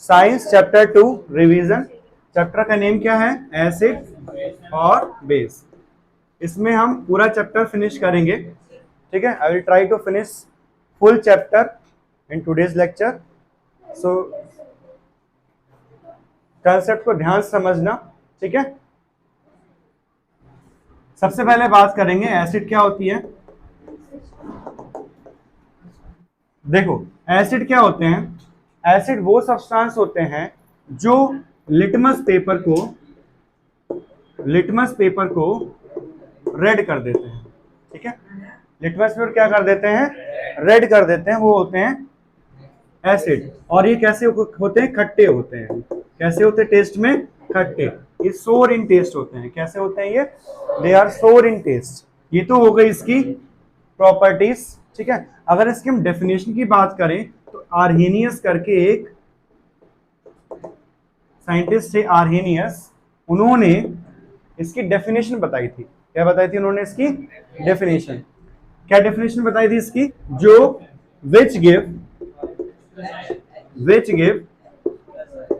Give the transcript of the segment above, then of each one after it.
Science chapter 2 revision. Chapter का name क्या है? एसिड और बेस। इसमें हम पूरा चैप्टर फिनिश करेंगे, ठीक है। I will try to finish full chapter in today's lecture. So concept को ध्यान से समझना, ठीक है। सबसे पहले बात करेंगे एसिड क्या होती है। देखो एसिड क्या होते हैं। एसिड वो सब्सटेंस होते हैं जो लिटमस पेपर को रेड कर देते हैं, ठीक है। लिटमस पेपर क्या कर देते हैं? रेड कर देते हैं। वो होते हैं एसिड। और ये कैसे होते हैं? खट्टे होते हैं। कैसे होते हैं? टेस्ट में खट्टे। ये सोर इन टेस्ट होते हैं। कैसे होते हैं ये? दे आर सोर इन टेस्ट। ये तो हो गई इसकी प्रॉपर्टीज, ठीक है। अगर इसकी हम डेफिनेशन की बात करें तो आर्हेनियस करके एक साइंटिस्ट थे, आर्हेनियस, उन्होंने इसकी डेफिनेशन बताई थी। क्या बताई थी उन्होंने इसकी डेफिनेशन? क्या डेफिनेशन बताई थी इसकी? जो which give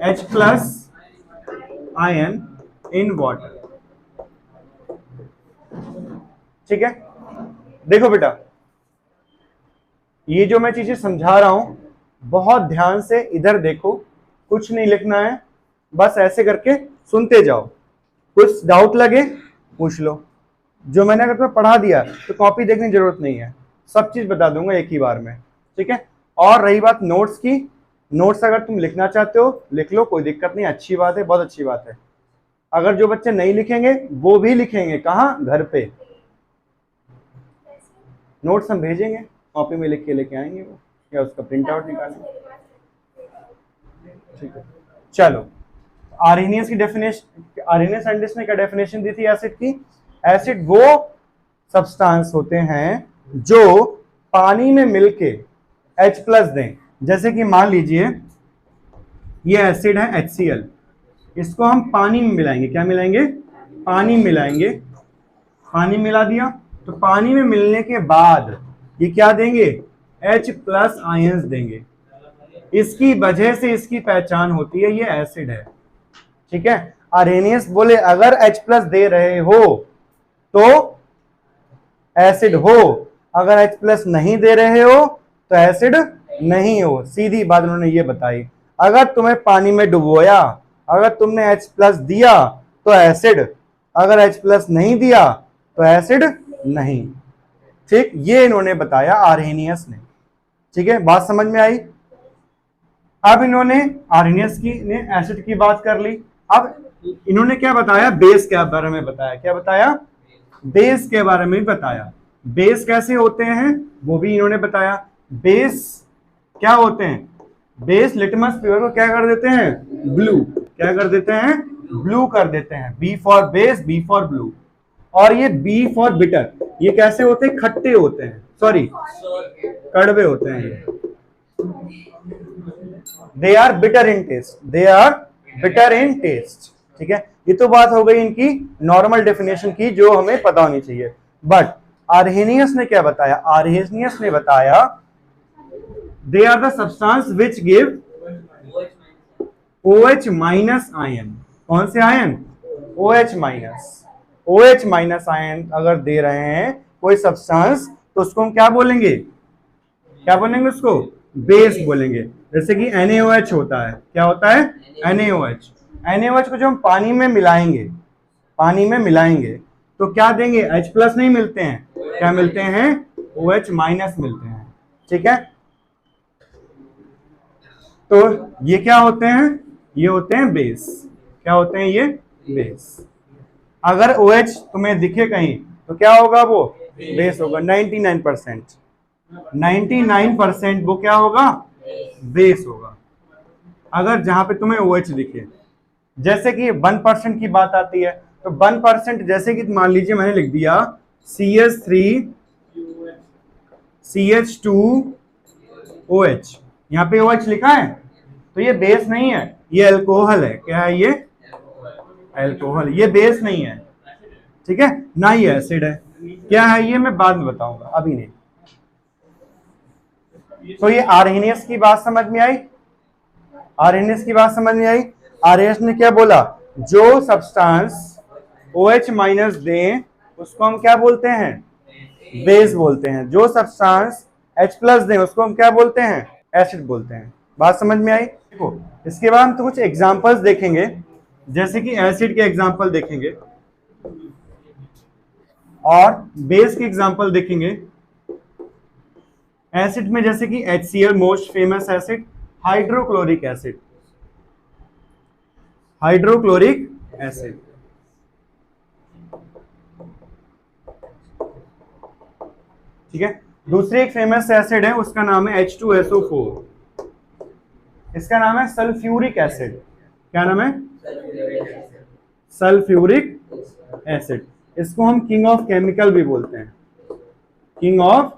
H+ ion in water, ठीक है। देखो बेटा, ये जो मैं चीजें समझा रहा हूं बहुत ध्यान से इधर देखो, कुछ नहीं लिखना है, बस ऐसे करके सुनते जाओ। कुछ डाउट लगे पूछ लो। जो मैंने अगर तुम्हें पढ़ा दिया तो कॉपी देखने की जरूरत नहीं है, सब चीज बता दूंगा एक ही बार में, ठीक है। और रही बात नोट्स की, नोट्स अगर तुम लिखना चाहते हो लिख लो, कोई दिक्कत नहीं, अच्छी बात है, बहुत अच्छी बात है। अगर जो बच्चे नहीं लिखेंगे वो भी लिखेंगे, कहाँ? घर पे। नोट्स हम भेजेंगे, कॉपी में लिख के लेके आएंगे वो, या उसका प्रिंट आउट निकालेंगे, ठीक है। चलो, आर्हेनियस की डेफिनेशन, आर्हेनियस साइंटिस्ट ने क्या डेफिनेशन दी थी एसिड की? एसिड वो सब्सटेंस होते हैं जो पानी में मिलके H+ दें। जैसे कि मान लीजिए ये एसिड है HCl, इसको हम पानी में मिलाएंगे। क्या मिलाएंगे? पानी मिलाएंगे। पानी मिला दिया तो पानी में मिलने के बाद ये क्या देंगे? H+ आयंस देंगे। इसकी वजह से इसकी पहचान होती है ये एसिड है, ठीक है। आर्हेनियस बोले अगर H+ दे रहे हो तो एसिड हो, अगर H+ नहीं दे रहे हो तो एसिड नहीं हो। सीधी बात उन्होंने ये बताई। अगर तुम्हें पानी में डुबोया, अगर तुमने H+ दिया तो एसिड, अगर H+ नहीं दिया तो एसिड नहीं, ठीक। ये इन्होंने बताया आर्हेनियस ने, ठीक है। बात समझ में आई? अब इन्होंने आर्हेनियस की ने एसिड की बात कर ली। अब इन्होंने क्या बताया? बेस के बारे में बताया। क्या बताया? बेस के बारे में बताया। बेस कैसे होते हैं वो भी इन्होंने बताया। बेस क्या होते हैं? बेस लिटमस पेपर को क्या कर देते हैं? ब्लू। क्या कर देते हैं? ब्लू कर देते हैं। B for base, B for blue. और ये बी फॉर बिटर, ये कैसे होते हैं? खट्टे होते हैं, सॉरी कड़वे होते हैं ये। They are bitter in taste, they are bitter in taste, ठीक है। ये तो बात हो गई इनकी नॉर्मल डेफिनेशन की जो हमें पता होनी चाहिए। बट आर्हेनियस ने क्या बताया? आर्हेनियस ने बताया they are the substance which give OH- ion. कौन से आयन? OH- आयन अगर दे रहे हैं कोई सब्सटेंस तो उसको हम क्या बोलेंगे? क्या बोलेंगे उसको? बेस बोलेंगे। जैसे कि NaOH होता है। क्या होता है? NaOH। NaOH को जो हम पानी में मिलाएंगे, पानी में मिलाएंगे तो क्या देंगे? H+ नहीं मिलते हैं, क्या मिलते हैं? OH- मिलते हैं, ठीक है। तो ये क्या होते हैं? ये होते हैं बेस। क्या होते हैं ये? बेस। अगर OH तुम्हें दिखे कहीं तो क्या होगा? वो बेस होगा। 99%, 99% वो क्या होगा? बेस होगा। अगर जहां पे तुम्हें OH दिखे, जैसे कि 1% की बात आती है तो 1%, जैसे कि मान लीजिए मैंने लिख दिया CH3 CH2OH, यहाँ पे OH लिखा है तो ये बेस नहीं है, ये अल्कोहल है। क्या है ये? अल्कोहल। ये बेस नहीं है, ठीक है, ना ये एसिड है। क्या है ये? मैं बाद में बताऊंगा, अभी नहीं। तो ये आर्हेनियस की बात समझ में आई? आरएनएस की बात समझ में आई। आरएनएस ने क्या बोला, जो सब्सटेंस OH माइनस दें उसको हम क्या बोलते हैं, बेस बोलते हैं। जो सब्सटेंस H प्लस दें उसको हम क्या बोलते हैं, एसिड बोलते हैं। बात समझ में आई। देखो इसके बाद हम तो कुछ एग्जांपल्स देखेंगे, जैसे कि एसिड के एग्जांपल देखेंगे और बेस के एग्जांपल देखेंगे। एसिड में जैसे कि HCl most famous acid, hydrochloric acid, hydrochloric acid. ठीक है। दूसरी एक फेमस एसिड है, उसका नाम है H2SO4। इसका नाम है सल्फ्यूरिक एसिड। क्या नाम है, सल्फ्यूरिक एसिड। इसको हम किंग ऑफ केमिकल भी बोलते हैं, किंग ऑफ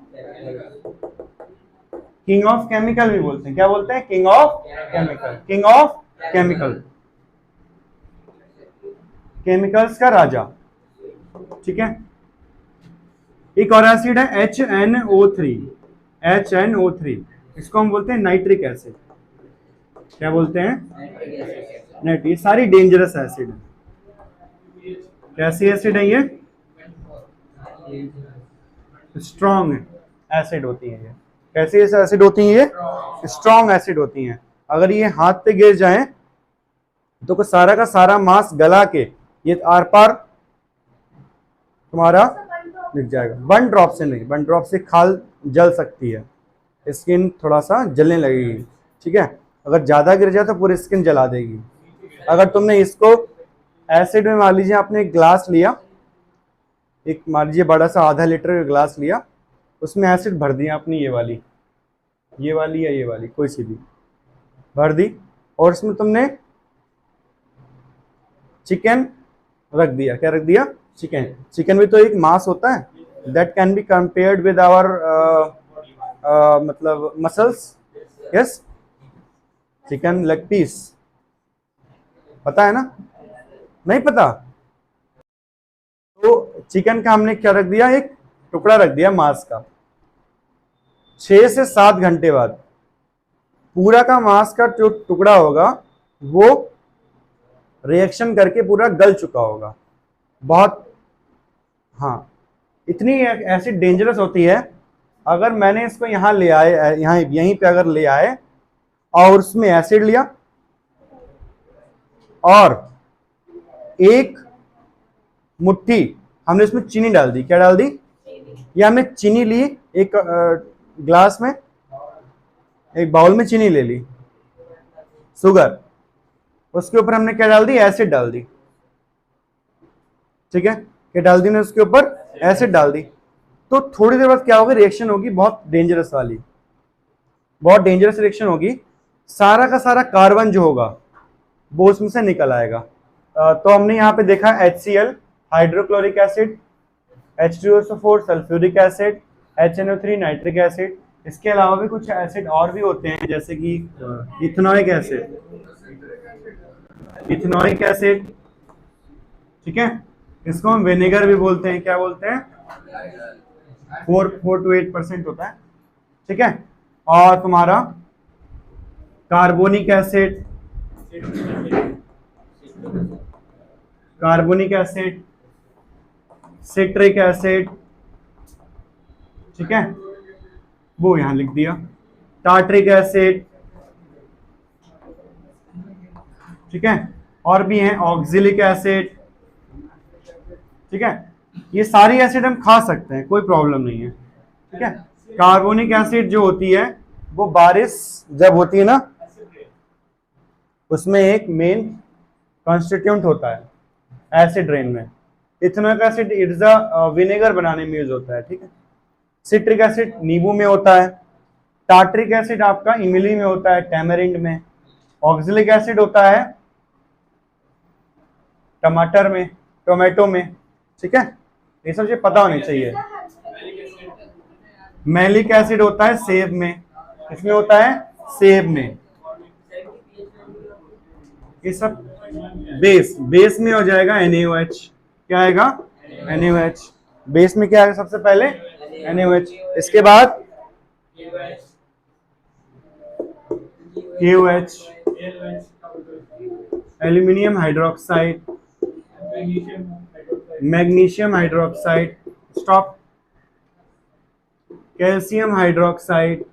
केमिकल भी बोलते हैं। क्या बोलते हैं, king of chemical, king of chemical, chemicals का राजा। ठीक है। एक और एसिड है HNO3, HNO3, इसको हम बोलते हैं नाइट्रिक एसिड। क्या बोलते हैं, नाइट्रिक। ये सारी डेंजरस एसिड है। कैसी एसिड है ये, स्ट्रॉन्ग एसिड होती है ये। कैसी एसिड होती है ये, स्ट्रॉन्ग एसिड होती हैं। अगर ये हाथ पे गिर जाए तो सारा का सारा मांस गला के ये आर पार तुम्हारा दिख जाएगा। 1 ड्रॉप से नहीं, 1 ड्रॉप से खाल जल सकती है, स्किन थोड़ा सा जलने लगेगी। ठीक है। अगर ज्यादा गिर जाए तो पूरी स्किन जला देगी। अगर तुमने इसको एसिड में, मान लीजिए आपने एक ग्लास लिया, एक मान लीजिए बड़ा सा आधा लीटर का ग्लास लिया, उसमें एसिड भर दिया आपने, ये वाली या ये वाली कोई सी भी भर दी, और इसमें तुमने चिकन रख दिया। क्या रख दिया, चिकन। चिकन भी तो एक मांस होता है, that can be compared with our मतलब muscles. Yes, chicken leg piece, पता है ना, नहीं पता? तो चिकन का हमने क्या रख दिया, एक टुकड़ा रख दिया मांस का। 6 से 7 घंटे बाद पूरा का मांस का जो टुकड़ा होगा वो रिएक्शन करके पूरा गल चुका होगा। बहुत, हाँ, इतनी एसिड डेंजरस होती है। अगर मैंने इसको यहाँ ले आए, यहाँ यहीं पे अगर ले आए और उसमें एसिड लिया और एक मुट्ठी हमने इसमें चीनी डाल दी। क्या डाल दी, या हमने चीनी ली, एक ग्लास में, एक बाउल में चीनी ले ली, शुगर, उसके ऊपर हमने क्या डाल दी, एसिड डाल दी। ठीक है। क्या डाल दी ने, उसके ऊपर एसिड डाल दी, तो थोड़ी देर बाद क्या होगी, रिएक्शन होगी बहुत डेंजरस वाली, बहुत डेंजरस रिएक्शन होगी। सारा का सारा कार्बन जो होगा वो उसमें से निकल आएगा। तो हमने यहाँ पे देखा HCl hydrochloric acid, H2SO4 sulphuric acid, HNO3 nitric acid. इसके अलावा भी कुछ एसिड और भी होते हैं, जैसे कि इथेनोइक एसिड, इथेनोइक एसिड। ठीक है। इसको हम विनेगर भी बोलते हैं। क्या बोलते हैं, 4 to 8% होता है। ठीक है। और तुम्हारा carbonic acid, carbonic acid, citric acid, ठीक है, वो यहां लिख दिया, टार्ट्रिक एसिड, ठीक है, और भी हैं ऑक्सिलिक एसिड। ठीक है। ये सारी एसिड हम खा सकते हैं, कोई प्रॉब्लम नहीं है। ठीक है। कार्बोनिक एसिड जो होती है वो बारिश जब होती है ना, उसमें एक मेन कॉन्स्टिट्यूएंट होता है एसिड रेन में। Ethanoic acid it's a vinegar बनाने में यूज होता है। ठीक है। सिट्रिक एसिड नींबू में होता है। टार्ट्रिक एसिड आपका इमली में होता है, टैमरिंड में। ऑक्सिलिक एसिड होता है टमाटर में, टोमेटो में। ठीक है। ये सब चीज पता होनी चाहिए। मैलिक एसिड होता है सेब में। किसमें होता है, सेब में। ये सब बेस में हो जाएगा NaOH। क्या आएगा, NaOH। बेस में क्या आएगा सबसे पहले, NaOH। इसके बाद KOH, aluminium hydroxide, magnesium hydroxide, stop, calcium hydroxide,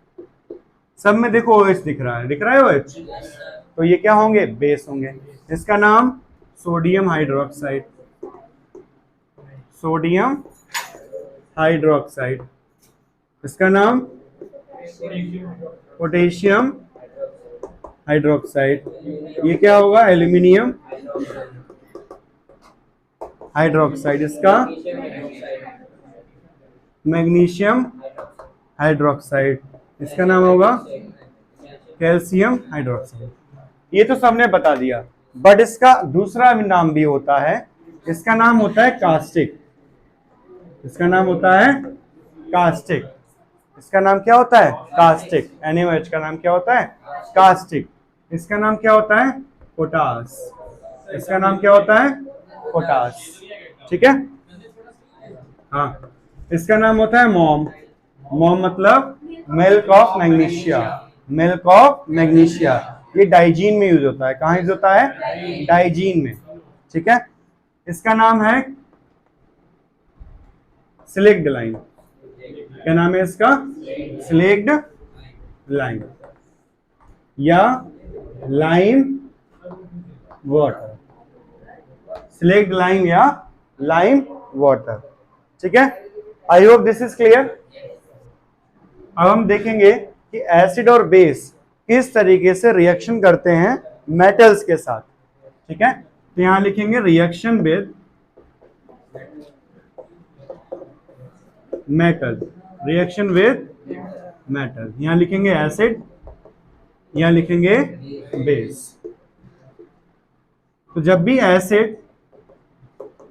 सब में देखो OH दिख रहा है OH, तो ये क्या होंगे? बेस होंगे। इसका नाम सोडियम हाइड्रोक्साइड, सोडियम हाइड्रोक्साइड। इसका नाम पोटेशियम हाइड्रोक्साइड। ये क्या होगा? Aluminium hydroxide. इसका मैग्नीशियम हाइड्रोक्साइड। इसका नाम होगा कैल्शियम हाइड्रोक्साइड। ये तो सबने बता दिया, बट इसका दूसरा भी नाम भी होता है। इसका नाम होता है कास्टिक। इसका नाम होता है कास्टिक। इसका नाम क्या होता है? कास्टिक। NaOH का नाम क्या होता है? कास्टिक। इसका नाम क्या होता है? पोटास। इसका नाम क्या होता है? पोटास। ठीक है। हाँ, इसका नाम होता है मोम। मोम मतलब milk of magnesia. Milk of magnesia. ये डाइजीन में यूज होता है। कहाँ यूज होता है? डाइजीन में। ठीक है। इसका नाम है स्लेक्ड लाइम। क्या नाम है इसका? स्लेक्ड लाइम या लाइम वाटर। स्लेक्ड लाइम या लाइम वाटर। ठीक है। I hope this is clear. अब हम देखेंगे कि एसिड और बेस किस तरीके से रिएक्शन करते हैं मेटल्स के साथ। ठीक है। तो यहां लिखेंगे reaction with metal. Reaction with metal. यहां लिखेंगे एसिड, यहां लिखेंगे बेस। तो जब भी एसिड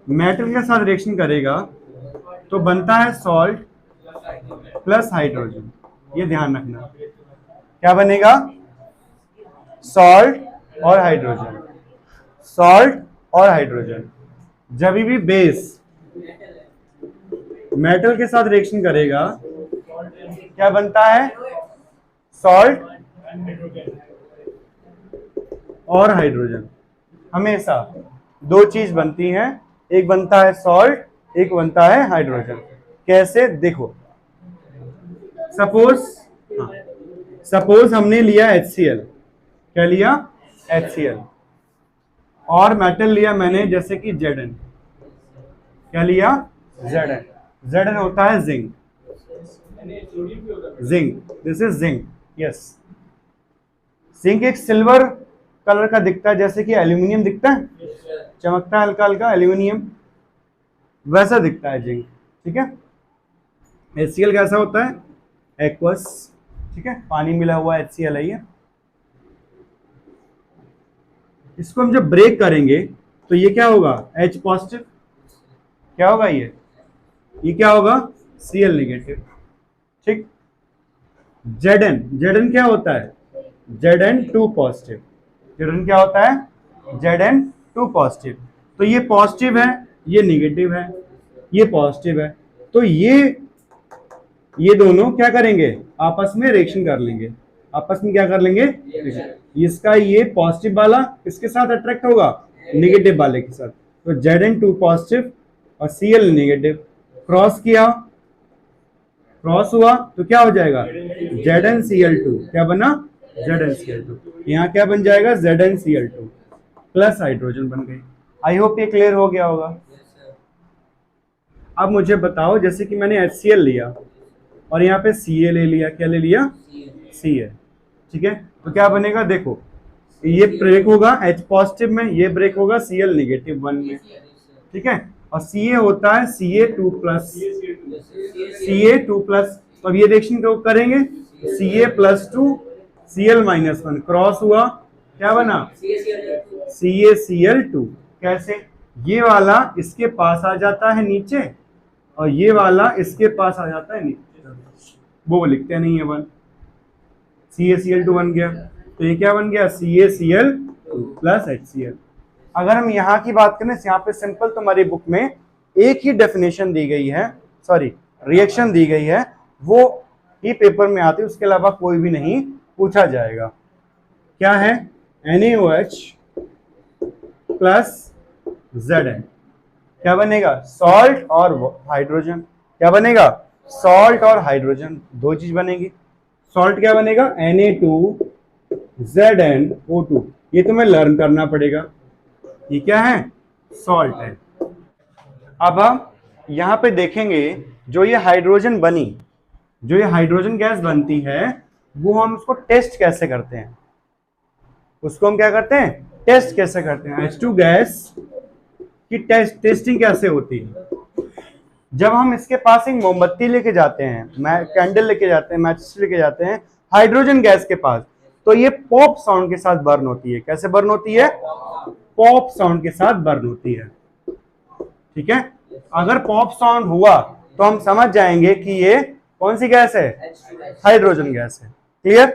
मेटल के साथ रिएक्शन करेगा तो बनता है सॉल्ट प्लस हाइड्रोजन। ये ध्यान रखना। क्या बनेगा? सॉल्ट और हाइड्रोजन। सॉल्ट और हाइड्रोजन। जब भी बेस मेटल के साथ रिएक्शन करेगा क्या बनता है? सॉल्ट और हाइड्रोजन। हमेशा दो चीज बनती हैं, एक बनता है सॉल्ट, एक बनता है हाइड्रोजन। कैसे? देखो, सपोज हमने लिया HCl। क्या लिया? HCl। और मेटल लिया मैंने जैसे कि Zn। क्या लिया? Zn। Zn होता है zinc. Zinc, this is zinc. Yes, zinc एक सिल्वर कलर का दिखता है, जैसे कि एल्यूमिनियम दिखता है, चमकता है हल्का हल्का एल्यूमिनियम, वैसा दिखता है जिंक। ठीक है। HCl कैसा होता है? एक्वस। ठीक है, पानी मिला हुआ HCl है ये। इसको हम जब ब्रेक करेंगे तो ये क्या होगा? H positive. क्या होगा ये क्या होगा? Cl negative. ठीक। Zn क्या होता है? Zn2 positive. Zn क्या होता है? Zn2 positive. तो ये पॉजिटिव है, ये नेगेटिव है, ये पॉजिटिव है। तो ये दोनों क्या करेंगे? आपस में रिएक्शन कर लेंगे। आपस में क्या कर लेंगे? इसका ये पॉजिटिव वाला किसके साथ अट्रैक्ट होगा? नेगेटिव वाले के साथ। तो Zn2 पॉजिटिव और Cl नेगेटिव क्रॉस किया, क्रॉस हुआ तो क्या हो जाएगा? ZnCl2। क्या बना? ZnCl2। यहाँ क्या बन जाएगा? ZnCl2 प्लस हाइड्रोजन बन गई। आई होप ये क्लियर हो गया होगा। अब मुझे बताओ, जैसे कि मैंने HCl लिया और यहाँ पे Ca ले लिया। क्या ले लिया? Ca। ठीक है। तो क्या बनेगा? देखो, ये ब्रेक होगा H पॉजिटिव में, ये ब्रेक होगा Cl नेगेटिव 1 में। ठीक है। और Ca होता है Ca2 प्लस। Ca2 plus. अब ये रिएक्शन को करेंगे, Ca+2 Cl-1 क्रॉस हुआ, क्या बना? CaCl2। कैसे? ये वाला इसके पास आ जाता है नीचे और ये वाला इसके पास आ जाता है नीचे, वो लिखते नहीं है 1। CaCl2 बन गया। तो ये क्या बन गया? CaCl2 plus HCl। अगर हम यहाँ की बात करें, यहाँ पे सिंपल तुम्हारी बुक में एक ही डेफिनेशन दी गई है, सॉरी रिएक्शन दी गई है, वो ही पेपर में आती है, उसके अलावा कोई भी नहीं पूछा जाएगा। क्या है, NaOH प्लस Zn, क्या बनेगा, सॉल्ट और हाइड्रोजन। क्या बनेगा, सॉल्ट और हाइड्रोजन, दो चीज बनेगी। सॉल्ट क्या बनेगा, Na2ZnO2, ये तुम्हें लर्न करना पड़ेगा। ये क्या है, सॉल्ट है। अब हम यहां पे देखेंगे जो ये हाइड्रोजन बनी, जो ये हाइड्रोजन गैस बनती है, वो हम उसको टेस्ट कैसे करते हैं, उसको हम क्या करते हैं, टेस्ट कैसे करते हैं। H2 गैस की टेस्टिंग कैसे होती है, जब हम इसके पास एक मोमबत्ती लेके जाते हैं, कैंडल लेके जाते हैं, मैचेस लेके जाते हैं हाइड्रोजन गैस के पास, तो ये पॉप साउंड के साथ बर्न होती है। कैसे बर्न होती है, पॉप साउंड के साथ बर्न होती है। ठीक है, अगर पॉप साउंड हुआ तो हम समझ जाएंगे कि ये कौन सी गैस है, हाइड्रोजन गैस है। क्लियर।